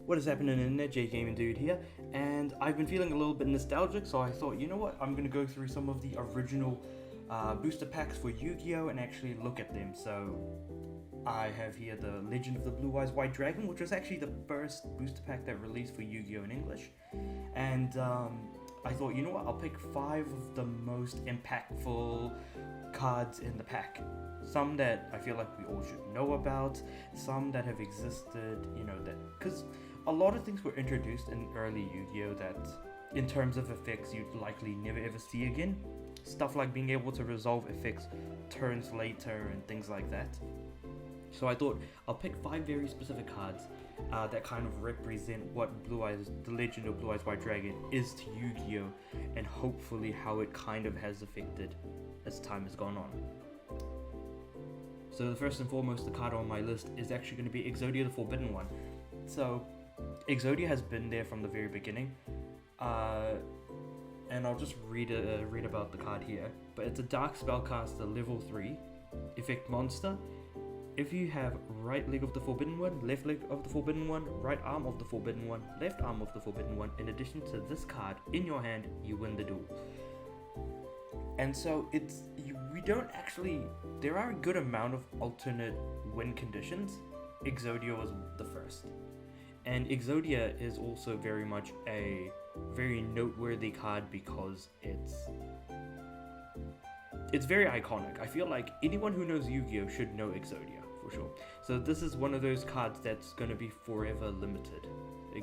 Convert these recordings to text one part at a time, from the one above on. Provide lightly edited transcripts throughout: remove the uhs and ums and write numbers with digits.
What is happening in internet? J Gaming Dude here, and I've been feeling a little bit nostalgic, so I thought, you know what, I'm gonna go through some of the original booster packs for Yu-Gi-Oh! And actually look at them. So I have here the Legend of the Blue Eyes White Dragon, which was actually the first booster pack that released for Yu-Gi-Oh! In English, and I thought, you know what, I'll pick 5 of the most impactful cards in the pack. Some that I feel like we all should know about, some that have existed, you know, that because a lot of things were introduced in early Yu-Gi-Oh! That in terms of effects you'd likely never ever see again. Stuff like being able to resolve effects turns later and things like that. So I thought I'll pick 5 very specific cards that kind of represent what the Legend of Blue Eyes White Dragon is to Yu-Gi-Oh! And hopefully how it kind of has affected as time has gone on. So the first and foremost, the card on my list is actually going to be Exodia The Forbidden One. So Exodia has been there from the very beginning, and I'll just read about the card here. But it's a Dark Spellcaster level 3 effect monster. If you have right leg of the Forbidden One, left leg of the Forbidden One, right arm of the Forbidden One, left arm of the Forbidden One, in addition to this card in your hand, you win the duel. And so we don't actually, there are a good amount of alternate win conditions. Exodia was the first. And Exodia is also very much a very noteworthy card because it's very iconic. I feel like anyone who knows Yu-Gi-Oh! Should know Exodia, for sure. So this is one of those cards that's going to be forever limited,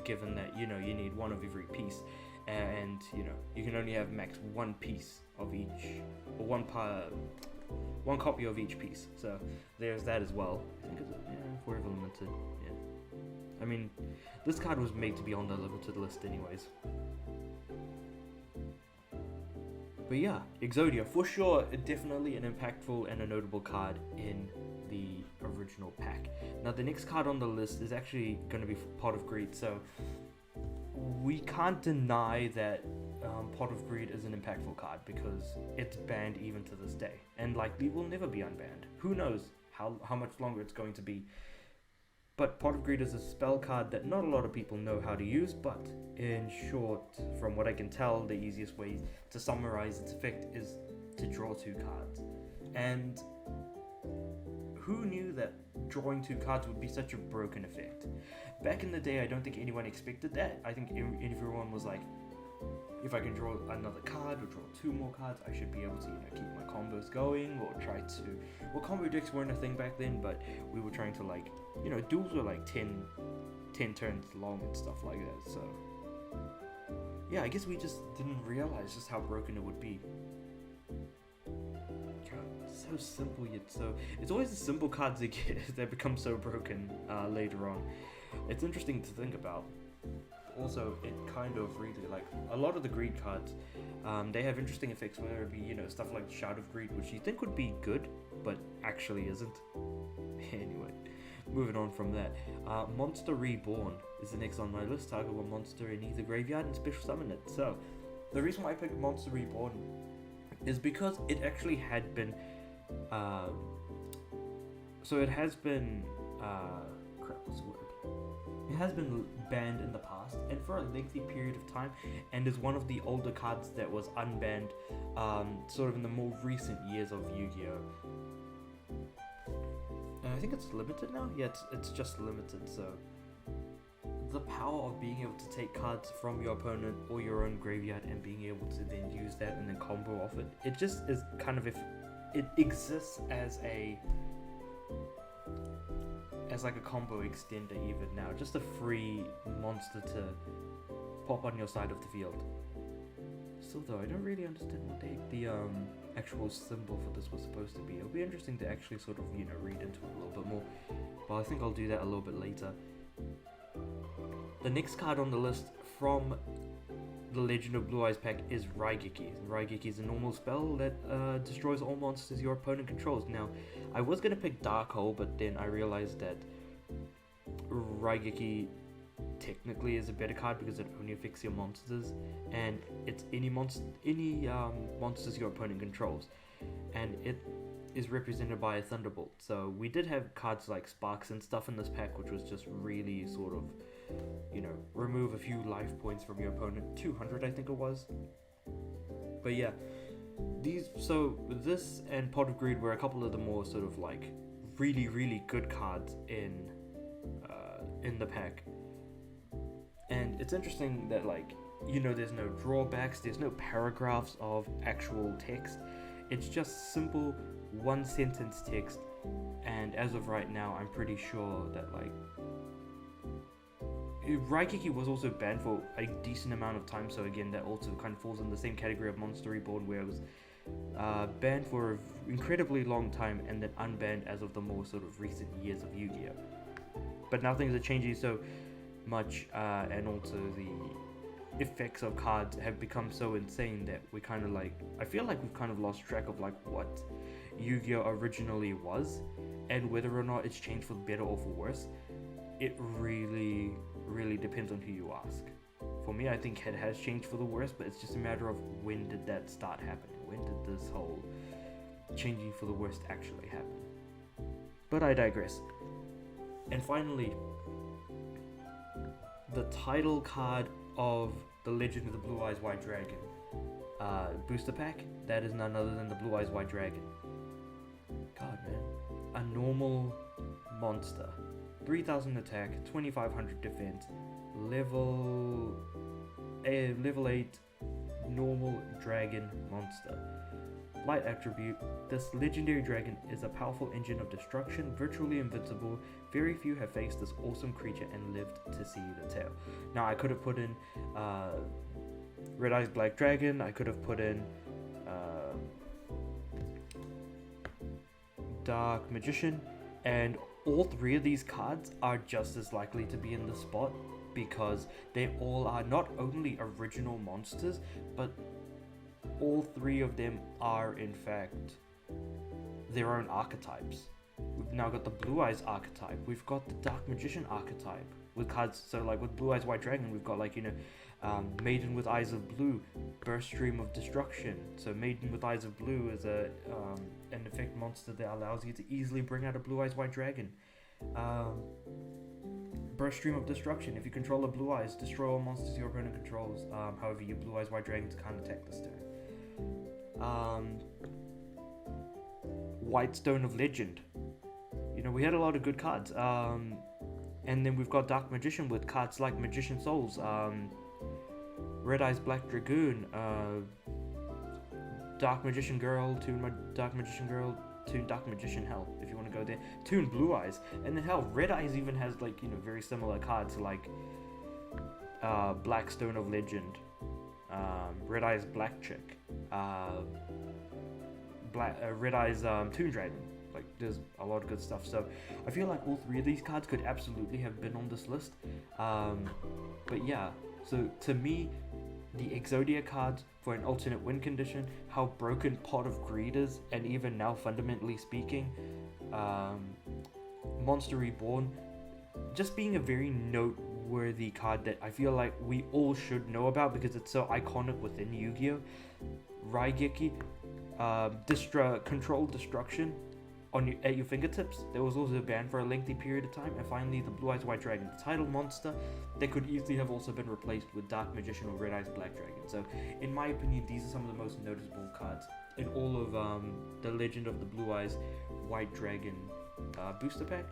given that, you know, you need one of every piece. And, you know, you can only have max one piece of each, or one copy of each piece. So there's that as well. I think it's forever limited. Yeah. I mean, this card was made to be on the limited list anyways. But yeah, Exodia, for sure, definitely an impactful and a notable card in the original pack. Now the next card on the list is actually going to be Pot of Greed, so we can't deny that Pot of Greed is an impactful card because it's banned even to this day, and likely will never be unbanned. Who knows how much longer it's going to be. But Pot of Greed is a spell card that not a lot of people know how to use, but in short, from what I can tell, the easiest way to summarize its effect is to draw 2 cards. And who knew that drawing 2 cards would be such a broken effect? Back in the day, I don't think anyone expected that. I think everyone was like, if I can draw another card or draw 2 more cards, I should be able to, you know, keep my combos going or try to... Well, combo decks weren't a thing back then, but we were trying to, like, you know, duels were like 10 turns long and stuff like that, so... Yeah, I guess we just didn't realize just how broken it would be. God, so simple yet so... It's always the simple cards that become so broken later on. It's interesting to think about. Also, it kind of really, like, a lot of the Greed cards, they have interesting effects, whether it be, you know, stuff like Shout of Greed, which you think would be good, but actually isn't. Anyway, moving on from that. Monster Reborn is the next on my list. Target one monster in either graveyard and special summon it. So, the reason why I picked Monster Reborn is because it actually had been, it has been, it has been banned in the past and for a lengthy period of time, and is one of the older cards that was unbanned sort of in the more recent years of Yu-Gi-Oh! And I think it's limited now? Yeah, it's just limited, so the power of being able to take cards from your opponent or your own graveyard and being able to then use that and then combo off it, it just is kind of, if it exists as like a combo extender even now, just a free monster to pop on your side of the field. Still though, I don't really understand what the actual symbol for this was supposed to be. It'll be interesting to actually sort of, you know, read into it a little bit more, but I think I'll do that a little bit later. The next card on the list from the Legend of Blue Eyes pack is Raigeki. Raigeki is a normal spell that destroys all monsters your opponent controls. Now, I was going to pick Dark Hole, but then I realized that Raigeki technically is a better card because it only affects your monsters, and it's any monsters your opponent controls, and it is represented by a Thunderbolt. So we did have cards like Sparks and stuff in this pack, which was just really sort of remove a few life points from your opponent. 200, I think it was. But yeah, this and Pot of Greed were a couple of the more sort of like really, really good cards in the pack. And it's interesting that there's no drawbacks, there's no paragraphs of actual text. It's just simple one sentence text. And as of right now, I'm pretty sure that Raigeki was also banned for a decent amount of time, so again that also kind of falls in the same category of Monster Reborn, where it was banned for an incredibly long time and then unbanned as of the more sort of recent years of Yu-Gi-Oh! But now things are changing so much, and also the effects of cards have become so insane that we kind of I feel like we've kind of lost track of what Yu-Gi-Oh! Originally was, and whether or not it's changed for better or for worse. It really, really depends on who you ask. For me, I think it has changed for the worse, but it's just a matter of when did that start happening? When did this whole changing for the worst actually happen? But I digress. And finally, the title card of The Legend of the Blue Eyes White Dragon booster pack, that is none other than the Blue Eyes White Dragon. God, man. A normal monster. 3000 attack, 2500 defense, level 8 normal dragon monster. Light attribute, this legendary dragon is a powerful engine of destruction, virtually invincible. Very few have faced this awesome creature and lived to see the tale. Now I could have put in Red Eyes Black Dragon, I could have put in Dark Magician, and all three of these cards are just as likely to be in the spot because they all are not only original monsters, but all three of them are in fact their own archetypes. We've now got the Blue Eyes archetype, we've got the Dark Magician archetype with cards, so with Blue Eyes White Dragon we've got Maiden with Eyes of Blue, Burst Stream of Destruction. So Maiden with Eyes of Blue is an effect monster that allows you to easily bring out a Blue Eyes White Dragon. Burst Stream of Destruction, if you control a Blue Eyes, destroy all monsters your opponent controls. However, your Blue Eyes White Dragons can't attack this turn. White Stone of Legend. We had a lot of good cards. And then we've got Dark Magician with cards like Magician Souls, Red Eyes Black Dragoon, Dark Magician Girl, Dark Magician Girl, Dark Magician Hell, if you want to go there, Toon Blue Eyes, and then hell, Red Eyes even has very similar cards like Black Stone of Legend, Red Eyes Black Chick, Red Eyes Toon Dragon. There's a lot of good stuff, so I feel like all three of these cards could absolutely have been on this list. But yeah, so to me, the Exodia cards for an alternate win condition, how broken Pot of Greed is, and even now fundamentally speaking, Monster Reborn just being a very noteworthy card that I feel like we all should know about because it's so iconic within Yu-Gi-Oh! Raigeki, Controlled Destruction at your fingertips. There was also banned for a lengthy period of time. And finally, the Blue Eyes White Dragon, the title monster that could easily have also been replaced with Dark Magician or Red Eyes Black Dragon. So in my opinion, these are some of the most noticeable cards in all of the Legend of the Blue Eyes White Dragon booster pack.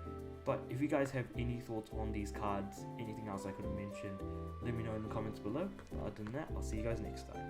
But if you guys have any thoughts on these cards, anything else I could have mentioned, let me know in the comments below. But other than that, I'll see you guys next time.